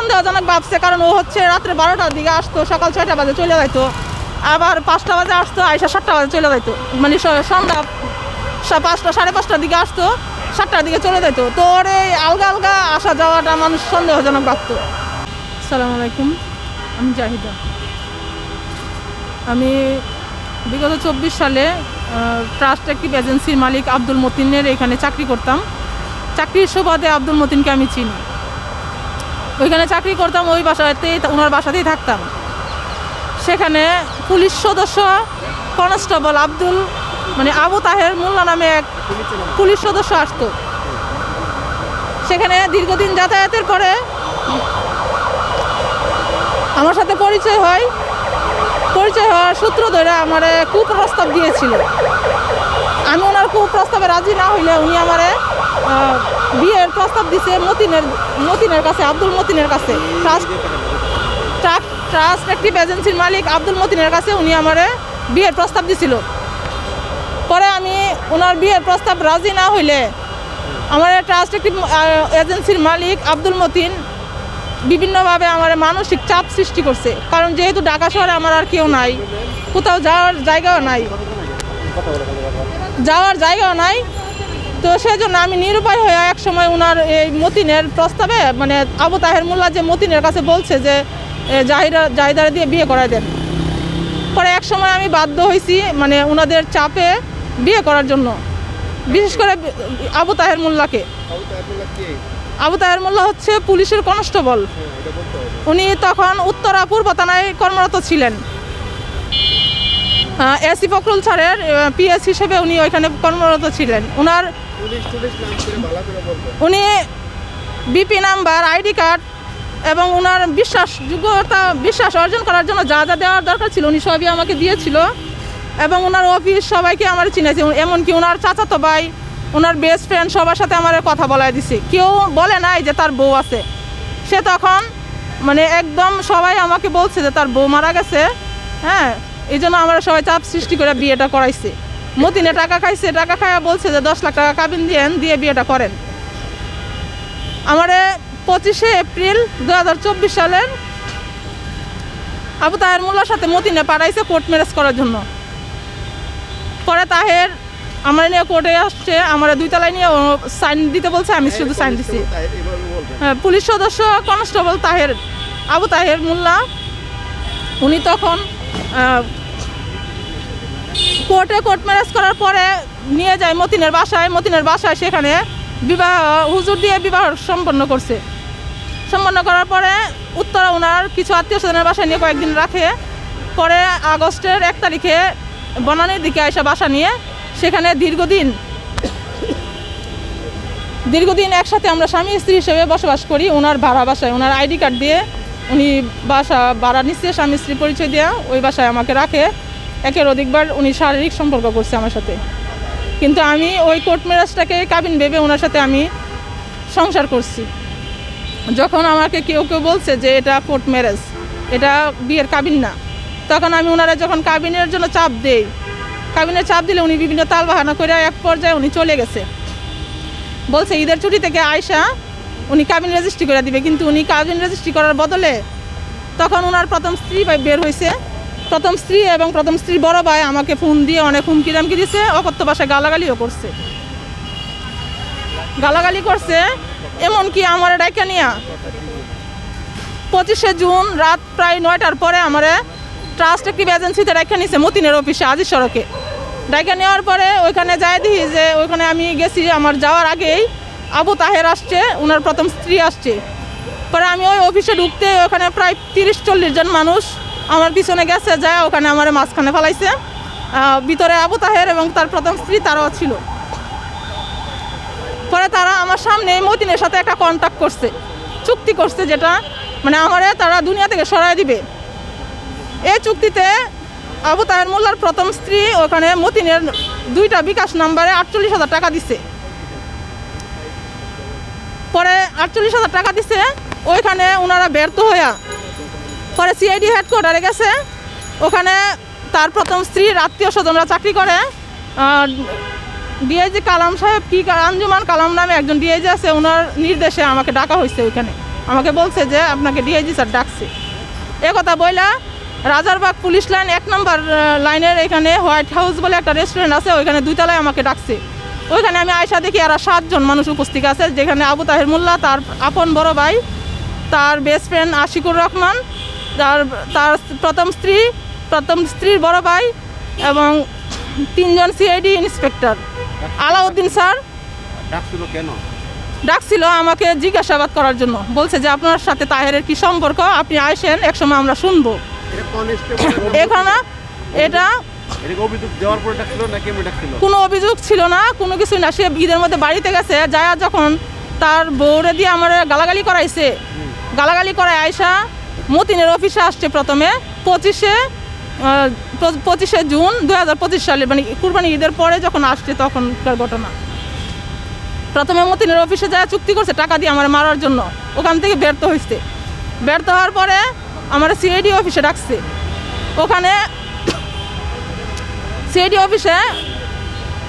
সন্দেহজনক ভাবছে, কারণ ও হচ্ছে রাত্রে 12টার দিকে আসতো, সকাল 6টা বাজে চলে যাইতো, আবার 5টা বাজে আসতো, আইসা 7টা বাজে চলে যাইতো, মানে সন্ধ্যা 5টা 5:30টার দিকে আসতো, 7টার দিকে চলে যেত। তো ওর এই আলগা আলগা আসা যাওয়াটা মানুষ সন্দেহজনক ভাবত। আসসালামু আলাইকুম, আমি জাহিদা। আমি বিগত 24 সালে ট্রাস্ট অ্যাক্টিভ এজেন্সির মালিক আব্দুল মতিনের এখানে চাকরি করতাম। চাকরির সুবাদে আব্দুল মতিনকে আমি চিনি, ওইখানে চাকরি করতাম, ওই বাসাতেই, ওনার বাসাতেই থাকতাম। সেখানে পুলিশ সদস্য কনস্টেবল আবু তাহের মোল্লা নামে এক পুলিশ সদস্য আসতো। সেখানে দীর্ঘদিন যাতায়াতের পরে আমার সাথে পরিচয় হওয়ার সূত্র ধরে আমার কুপ্রস্তাব দিয়েছিল। আমি ওনার কুপ্রস্তাবে রাজি না হইলে উনি আমারে বিয়ের প্রস্তাব দিছে মতিনের কাছে, আব্দুল মতিনের কাছে, ট্রাস্ট অ্যাক্টিভ এজেন্সির মালিক আব্দুল মতিনের কাছে উনি আমারে বিয়ের প্রস্তাব দিছিল। পরে আমি ওনার বিয়ের প্রস্তাব রাজি না হইলে আমার ট্রাস্ট অ্যাক্টিভ এজেন্সির মালিক আব্দুল মতিন বিভিন্নভাবে আমার মানসিক চাপ সৃষ্টি করছে। কারণ যেহেতু ঢাকা শহরে আমার আর কেউ নাই, কোথাও যাওয়ার জায়গাও নাই, তো সেই জন্য আমি নিরুপায় হয়ে এক সময় ওনার এই মতিনের প্রস্তাবে, আবু তাহের মোল্লা যে মতিনের কাছে বলছে যে জাহিদারে দিয়ে বিয়ে করায় দেন। পরে এক সময় আমি বাধ্য হয়েছি ওনাদের চাপে বিয়ে করার জন্য, বিশেষ করে আবু তাহের মোল্লাকে। আবু তাহের মোল্লা হচ্ছে পুলিশের কনস্টেবল। উনি তখন উত্তরা পূর্ব থানায় কর্মরত ছিলেন। এসি ফখরুল স্যারের পিএস হিসেবে উনি ওইখানে কর্মরত ছিলেন। উনি বিপি নাম্বার, আইডি কার্ড এবং ওনার বিশ্বাস অর্জন করার জন্য যা যা দেওয়ার দরকার ছিল উনি সবই আমাকে দিয়েছিল। এবং ওনার অফিস সবাইকে আমার চিনেছে, এমনকি ওনার চাচাতো ভাই, ওনার বেস্ট ফ্রেন্ড সবার সাথে আমার কথা বলাই দিছে। কেউ বলে নাই যে তার বউ আছে। সে তখন একদম সবাই আমাকে বলছে যে তার বউ মারা গেছে। হ্যাঁ, এই জন্য আমরা সবাই চাপ সৃষ্টি করে বিয়েটা করাইছে। মতিনে টাকা খাইছে, টাকা খাইয়া বলছে যে 10 লাখ টাকা কাবিন দিয়ে বিয়েটা করেন। আমারে 25শে এপ্রিল 2024 সালের আবু তাহের মোল্লার সাথে মতিনে পাঠাইছে কোর্ট ম্যারেজ করার জন্য। পরে তাহের আমার নিয়ে কোর্টে আসছে, আমার 2 তলায় নিয়ে সাইন দিতে বলছে, আমি শুধু সাইন দিছি। পুলিশ সদস্য কনস্টেবল আবু তাহের মোল্লা উনি তখন কোর্ট ম্যারেজ করার পরে নিয়ে যায় মতিনের বাসায়। সেখানে হুজুর দিয়ে বিবাহ সম্পন্ন করার পরে উত্তরা ওনার কিছু আত্মীয় স্বজনের বাসায় নিয়ে কয়েকদিন রাখে। পরে আগস্টের 1 তারিখে বনানীর দিকে আইসা বাসা নিয়ে সেখানে দীর্ঘদিন একসাথে আমরা স্বামী স্ত্রী হিসেবে বসবাস করি। ওনার ভাড়া বাসায়, ওনার আইডি কার্ড দিয়ে উনি বাসা ভাড়া নিচ্ছে, স্বামী স্ত্রী পরিচয় দেওয়া, ওই বাসায় আমাকে রাখে। একের অধিকবার উনি শারীরিক সম্পর্ক করছে আমার সাথে। কিন্তু আমি ওই কোর্ট ম্যারেজটাকে কাবিন ভেবে ওনার সাথে আমি সংসার করছি। যখন আমাকে কেউ বলছে যে এটা কোর্ট ম্যারেজ, এটা বিয়ের কাবিন না, তখন আমি ওনারা যখন কাবিনের জন্য চাপ দিলে উনি বিভিন্ন তালবাহানা করে এক পর্যায়ে উনি চলে গেছে। বলছে ঈদের ছুটি থেকে আয়সা উনি কাবিন রেজিস্ট্রি করে দিবে, কিন্তু উনি কাবিন রেজিস্ট্রি করার বদলে তখন ওনার প্রথম স্ত্রী বের হয়েছে। প্রথম স্ত্রী এবং প্রথম স্ত্রীর বড় ভাই আমাকে ফোন দিয়ে অনেক হুমকি দামকি দিছে, অকথ্য ভাষায় গালাগালিও করছে। এমনকি আমার ডাইকা নিয়া 25শে জুন রাত প্রায় 9টার পরে আমার ট্রাস্ট অ্যাক্টিভ এজেন্সিতে ডাইকা নিছে মতিনের অফিসে, আজিজ সড়কে। ডাইকা নেওয়ার পরে ওইখানে যাই দেখি যে ওইখানে আমি গেছি, আমার যাওয়ার আগেই আবু তাহের আসছে, ওনার প্রথম স্ত্রী আসছে। পরে আমি ওই অফিসে ঢুকতে ওখানে প্রায় 30-40 জন মানুষ আমার পিছনে গেছে, যায় ওখানে আমার মাঝখানে ফেলাইছে। ভিতরে আবু তাহের এবং তার প্রথম স্ত্রী তারাও ছিল। পরে তারা আমার সামনে মতিনের সাথে একটা কন্ট্যাক্ট করছে, চুক্তি করছে, যেটা আমারে তারা দুনিয়া থেকে সরাই দিবে। এই চুক্তিতে আবু তাহের মোল্লার প্রথম স্ত্রী ওখানে মতিনের 2টা বিকাশ নাম্বারে 48,000 টাকা দিছে। পরে 48,000 টাকা দিছে, ওইখানে ওনারা ব্যর্থ হইয়া পরে সিআইডি হেডকোয়ার্টারে গেছে। ওখানে তার প্রথম স্ত্রীর আত্মীয় স্বজনরা চাকরি করে। ডিআইজি কালাম সাহেব, আঞ্জুমান কালাম নামে একজন ডিআইজি আছে, ওনার নির্দেশে আমাকে ডাকা হয়েছে ওইখানে। আমাকে বলছে যে আপনাকে ডিআইজি স্যার ডাকছে। এ কথা বইলা রাজারবাগ পুলিশ লাইন 1 নম্বর লাইনের এখানে হোয়াইট হাউস বলে একটা রেস্টুরেন্ট আছে, ওইখানে 2 তলায় আমাকে ডাকছে। ওইখানে আমি আয়সা দেখি আর 7 জন মানুষ উপস্থিত আছে, যেখানে আবু তাহের মোল্লা, তার আপন বড় ভাই, তার বেস্ট ফ্রেন্ড আশিকুর রহমান, তার প্রথম স্ত্রীর বড় ভাই এবং 3 জন সিআইডি ইন্সপেক্টর। আলাউদ্দিন স্যার ডাকছিল আমাকে জিজ্ঞাসাবাদ করার জন্য, বলছে যে আপনার সাথে তাহেরের কি সম্পর্ক, আপনি আসেন, একসময় আমরা শুনবো। এখানে এটা কোনো অভিযোগ ছিল না, কোনো কিছু না। সে ঈদের মধ্যে বাড়িতে গেছে, যায় যখন তার বউরে দিয়ে আমার গালাগালি করাইছে, গালাগালি করায় আয়সা মতিনের অফিসে আসছে প্রথমে 25শে জুন 2025 সালে, মানে কুরবানি ঈদের পরে যখন আসছে তখনকার ঘটনা। প্রথমে মতিনের অফিসে যায় চুক্তি করছে টাকা দিয়ে আমার মারার জন্য, ওখান থেকে ব্যর্থ হয়েছে। ব্যর্থ হওয়ার পরে আমার সিআইডি অফিসে ডাকছে। ওখানে সিআইডি অফিসে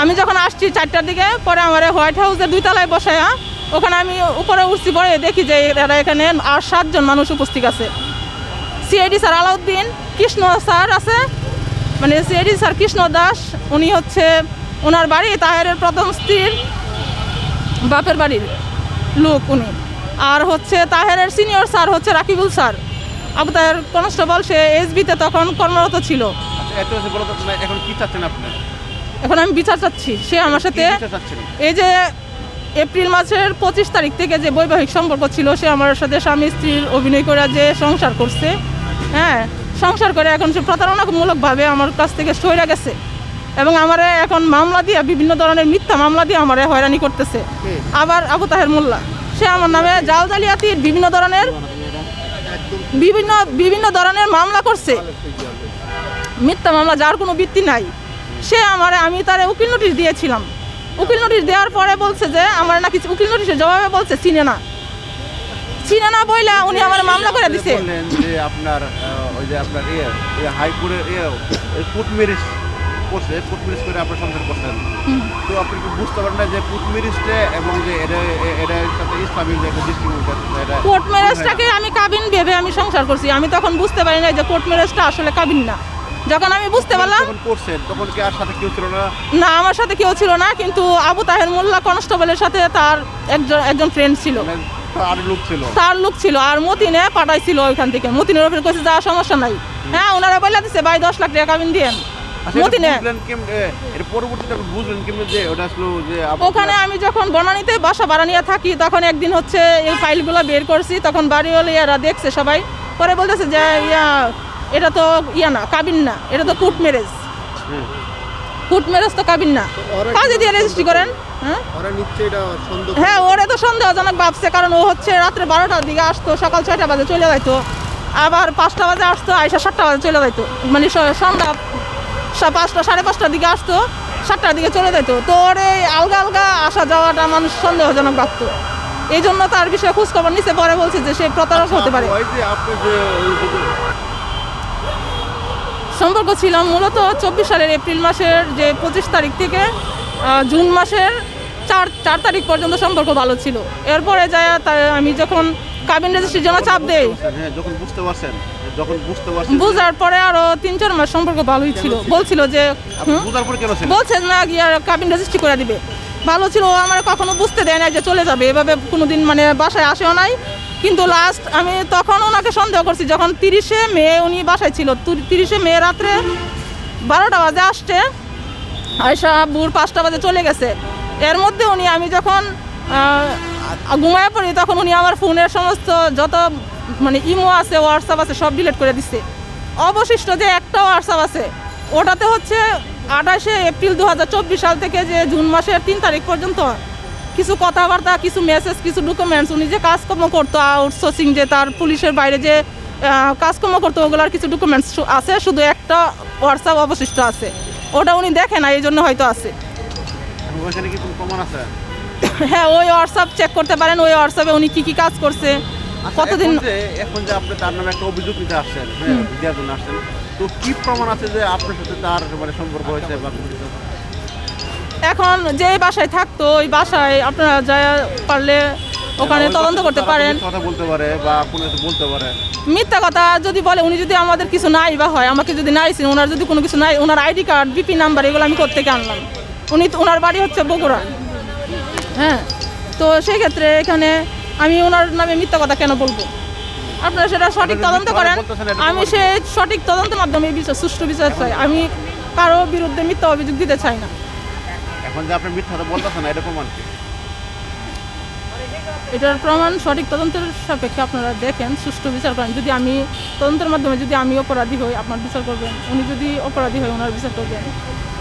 আমি যখন আসছি 4টার দিকে, পরে আমার হোয়াইট হাউসের 2 তলায় বসায়া ওখানে আমি উপরে উঠছি, পরে দেখি যে এরা এখানে আর 7 জন মানুষ উপস্থিত আছে। CID sir Alauddin, Krishna sir আছে, মানে সিআইডি স্যার কৃষ্ণ দাস, উনি হচ্ছে ওনার বাড়ি তাহেরের প্রথম স্ত্রীর বাপের বাড়ির লোক উনি। আর হচ্ছে তাহেরের সিনিয়র স্যার হচ্ছে রাকিবুল স্যার, আবু তাহের কনস্টেবল, সে এসবিতে তখন কর্মরত ছিল। এখন আমি বিচার চাচ্ছি। সে আমার সাথে এই যে এপ্রিল মাসের 25 তারিখ থেকে যে বৈবাহিক সম্পর্ক ছিল, সে আমার সাথে স্বামী স্ত্রীর অভিনয় করে যে সংসার করছে, হ্যাঁ, সংসার করে এখন সে প্রতারণামূলকভাবে আমার কাছ থেকে সরে গেছে এবং আমারে এখন মামলা দিয়ে, বিভিন্ন ধরনের মিথ্যা মামলা দিয়ে আমারে হয়রানি করতেছে। আবার আবু তাহের মোল্লা, সে আমার নামে জাল জালিয়াতির বিভিন্ন ধরনের মামলা করছে, মিথ্যা মামলা যার কোনো ভিত্তি নাই। সে আমি তারে উকিল নোটিশ দিয়েছিলাম। উকিল নোটিশ দেওয়ার পরে বলছে যে আমার নাকি উকিল নোটিশের জবাবে বলছে চিনে না বইলা উনি আমার মামলা করে দিছে। আপনার ওই যে আপনার হাইকোর্টের কোর্ট ম্যারেজ করছে, কোর্ট ম্যারেজ করে আপনার সংসার করছেন, তো আপনি কি বুঝতে পারেন না যে কোর্ট ম্যারেজটা এবং যে এটা সাথে ইসলামিক যে একটা দৃষ্টিভঙ্গি, কোর্ট ম্যারেজটাকে আমি কাবিন ভেবে আমি সংসার করছি। আমি তখন বুঝতে পারি না যে কোর্ট ম্যারেজটা আসলে কাবিন না। যখন আমি বুঝতে পারলাম তখন কি আর সাথে কেউ ছিল না? না, আমার সাথে কেউ ছিল না, কিন্তু আবু তাহের মোল্লা কনস্টেবলের সাথে তার একজন ফ্রেন্ড ছিল, তার লোক ছিল, আর মতিনে পাঠাইছিল ওইখান থেকে। মতিনের ওপরে কইছে যা সমস্যা নাই, হ্যাঁ, ওনারা বলে দিচ্ছে ভাই 10 লাখ টাকা কাবিন দিয়েন। ওখানে আমি যখন বনানীতে বাসা ভাড়া নিয়ে থাকি, তখন একদিন হচ্ছে এই ফাইলগুলো বের করছি, তখন বাড়িওয়ালা দেখছে সবাই, পরে বলতেছে যে এটা তো না, কাবিন না, এটা তো কোর্ট ম্যারেজ। কোর্ট ম্যারেজ তো কাবিন না, কাজে দিয়ে রেজিস্ট্রি করেন। হ্যাঁ, ওরা তো সন্দেহজনক ভাবছে, কারণ ও হচ্ছে রাত্রে 12টার দিকে আসতো, সকাল 6টা বাজে চলে যাইতো, আবার 5টা বাজে আসতো, আইসা 7টা বাজে চলে যাইতো, মানে সন্ধ্যা 5টা 5:30টার দিকে আসতো, 7টার দিকে চলে যেত। তো ওর এই আলগা আসা যাওয়াটা মানুষ সন্দেহজনক ভাবতো, এই জন্য তার বিষয়ে খোঁজখবর নিচে, পরে বলছে যে সে প্রতারক হতে পারে। সম্পর্ক ছিলাম মূলত 24 সালের এপ্রিল মাসের যে 25 তারিখ থেকে জুন মাসের 4 তারিখ পর্যন্ত সম্পর্ক ভালো ছিল। এরপরে যায় আমি যখন কাবিন রেজিস্ট্রির জন্য চাপ দেই, বুঝার পরে আরো 3-4 মাস সম্পর্ক ভালোই ছিল। বলছিল যে বলছে না কাবিন রেজিস্ট্রি করে দিবে, ভালো ছিল। ও আমার কখনো বুঝতে দেয় না যে চলে যাবে, এভাবে কোনোদিন মানে বাসায় আসেও নাই। কিন্তু লাস্ট আমি তখন ওনাকে সন্দেহ করছি, যখন 30শে মে উনি বাসায় ছিল। 30শে মে রাত্রে 12টা বাজে আসছে, আয়সা ভোর 5টা বাজে চলে গেছে। এর মধ্যে আমি যখন ঘুমায় পড়ি, তখন উনি আমার ফোনের সমস্ত যত মানে ইমো আছে, হোয়াটসঅ্যাপ আছে, সব ডিলিট করে দিচ্ছে। অবশিষ্ট যে একটা হোয়াটসঅ্যাপ আছে, ওটাতে হচ্ছে 28শে এপ্রিল 2024 সাল থেকে যে জুন মাসের 3 তারিখ পর্যন্ত কিছু কথাবার্তা, কিছু মেসেজ, কিছু ডকুমেন্টস, উনি যে কাজকর্ম করতো আউটসোর্সিং, যে তার পুলিশের বাইরে যে কাজকর্ম করতো, ওগুলোর কিছু ডকুমেন্টস আছে। শুধু একটা হোয়াটসঅ্যাপ অবশিষ্ট আছে, ওটা উনি দেখে না, এই জন্য হয়তো আছে। হ্যাঁ, ওই হোয়াটসঅ্যাপ চেক করতে পারেন, ওই হোয়াটসঅ্যাপে উনি কি কাজ করছে, কতদিন। এখন যে আপনি তার নামে একটা অভিযোগ নিতে আসছেন, দেওয়ার জন্য আসছেন, তো কি প্রমাণ আছে যে আপনার সাথে তার মানে সম্পর্ক হয়েছে? এখন যে বাসায় থাকতো, ওই বাসায় আপনারা যা পারলে ওখানে তদন্ত করতে পারেন। কথা বলতে পারে বা কোনো কিছু বলতে পারে। মিথ্যা কথা যদি বলে, উনি যদি আমাদের কিছু নাই বা হয়, আমাকে যদি নাই ছিল, ওনার যদি কোনো কিছু নাই, ওনার আইডি কার্ড, বিপি নাম্বার, এগুলো আমি কোত্থেকে আনলাম? ওনার বাড়ি হচ্ছে বগুড়া। হ্যাঁ, তো সেই ক্ষেত্রে এখানে আমি ওনার নামে মিথ্যা কথা কেন বলবো? আপনারা সেটা সঠিক তদন্ত করেন। আমি সেই সঠিক তদন্তের মাধ্যমে সুষ্ঠু বিচার চাই। আমি কারো বিরুদ্ধে মিথ্যা অভিযোগ দিতে চাই না। এখন যে আপনি মিথ্যা কথা বলতেছেন, এটা প্রমাণ কি? এটার প্রমাণ সঠিক তদন্তের সাপেক্ষে আপনারা দেখেন, সুষ্ঠু বিচার করেন। যদি আমি তদন্তের মাধ্যমে যদি আমি অপরাধী হই, আপনার বিচার করবেন। উনি যদি অপরাধী হয়, ওনার বিচার করবেন।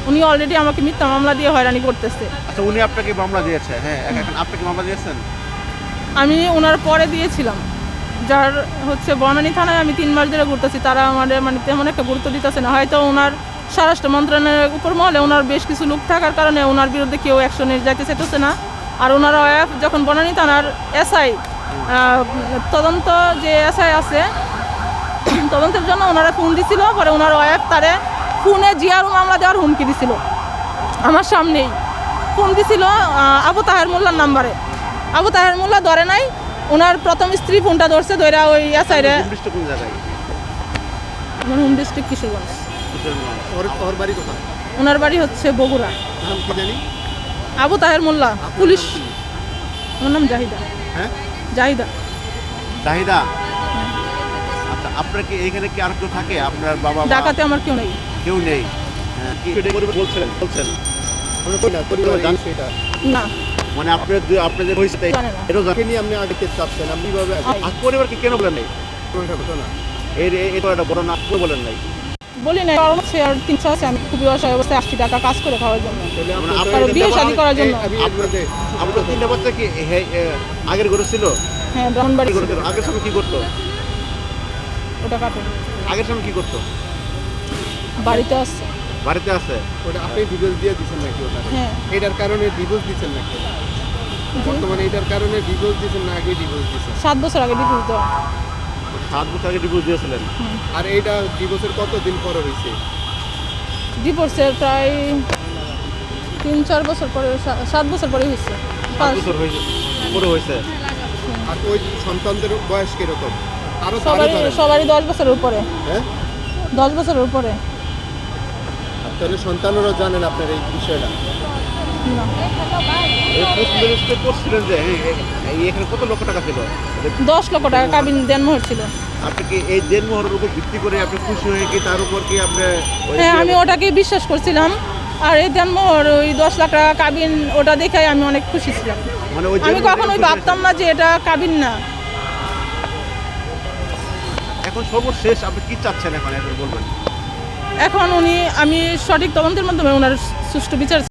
উনি অলরেডি আমাকে মিথ্যা মামলা দিয়ে হয়রানি করতেছে। আচ্ছা, উনি আপনাকে মামলা দিয়েছে? হ্যাঁ, এখন আপনি কি মামলা দিয়েছেন? আমি ওনার পরে দিয়েছিলাম, যার হচ্ছে বনানী থানায় আমি 3 মাস ধরে ঘুরতেছি। তারা আমাদের মানে তেমন একটা গুরুত্ব দিতেছে না। হয়তো ওনার স্বরাষ্ট্র মন্ত্রণালয়ের উপর মহলে ওনার বেশ কিছু লোক থাকার কারণে ওনার বিরুদ্ধে কেউ অ্যাকশনে যাইতে চাইতেছে না। আর ওনার ওয়াইফ যখন বনানী থানার এসআই, তদন্ত যে এসআই আছে, তদন্তের জন্য ওনারা ফোন দিছিল। পরে ওনার ওয়াইফ তারে ফোনে জিয়ারু মামলা দেওয়ার হুমকি দিছিল। আমার সামনেই ফোন দিছিল আবু তাহের মোল্লার নাম্বারে। আবু তাহের মোল্লা ধরে নাই। ওনার প্রথম স্ত্রী ফোনটা ধরছে, ধরে ওই এসআইরে। কোন জায়গায়? আমার হোম ডিস্ট্রিক্ট কিশোরগঞ্জ। ওর বাড়ি কোথায়? ওনার বাড়ি হচ্ছে বগুড়া। নাম কি জানি? আবু তাহের মোল্লা, পুলিশ। ওর নাম জাহিদা। হ্যাঁ, জাহিদা। জাহিদা। আচ্ছা, আপনার কি এইখানে কি আর কেউ থাকে? আপনার বাবা মা? ঢাকাতে আমার কেউ নেই। কেউ নেই। হ্যাঁ, কি বলছেন? না, মানে আপনাদের হয়েছে জানে না। এটা জানেন নিয়ে আপনি আগে চাচ্ছেন, আপনি কিভাবে আর পরিবারকে কেন বলেন নাই? ঘটনা এই তো একটা বড় না বলেন নাই। বলি না, কারণ হচ্ছে আর 3 আছে। আমি খুবই অসহায় অবস্থায় 80 টাকা কাজ করে খাওয়ার জন্য, তাহলে মানে আপনি কারো বিয়ে শাদী করার জন্য। আপনার 3টা বাচ্চা কি আগের ঘরে ছিল? হ্যাঁ, ব্রাহ্মণবাড়ি ঘরে ছিল। আগের সময় কি করতো? ওটা কাটে। আগের সময় কি করতো? বাড়িতে আসছে। বাড়িতে আছে? ওটা আপনি ডিভোর্স দিয়ে দিচ্ছেন নাকি? ওটা হ্যাঁ। এটার কারণে ডিভোর্স দিচ্ছেন নাকি? বর্তমানে এটার কারণে ডিভোর্স দিচ্ছেন না আগে ডিভোর্স দিচ্ছেন? 7 বছর আগে ডিভোর্স দেওয়া। 7 বছর আগে ডিভোর্স দিয়েছিলেন? আর এইটা ডিভোর্সের কতদিন পরে হয়েছে? ডিভোর্সের প্রায় 3-4 বছর পরে, 7 বছর পরে হয়েছে। 7 বছর হয়েছে পুরো হয়েছে। আর ওই সন্তানদের বয়স কিরকম? আরো তারও ধরেন। সবারই 10 বছরের উপরে। হ্যাঁ, 10 বছরের উপরে। তাহলে সন্তানেরও জানেন আপনার এই বিষয়টা? না, এই পোস্ট ম্যারেজটা করছিলেন যে এখানে কত লক্ষ টাকা ছিল? 10 লক্ষ টাকা কাবিন দেনমোহর ছিল। আপনি কি এই দেনমোহরের উপর ভিত্তি করে আপনি খুশি হয়ে কি তার উপর কি আপনি হ্যাঁ, আমি ওটাকে বিশ্বাস করছিলাম। আর এই দেনমোহর ওই 10 লাখ টাকা কাবিন, ওটা দেখে আমি অনেক খুশি ছিলাম। মানে ওই আমি কখনোই ভাবতাম না যে এটা কাবিন না। এখন সর্বশেষ আপনি কি চাচ্ছেন এখন এটা বলবেন? এখন আমি সঠিক তদন্তের মাধ্যমে ওনার সুষ্ঠু বিচার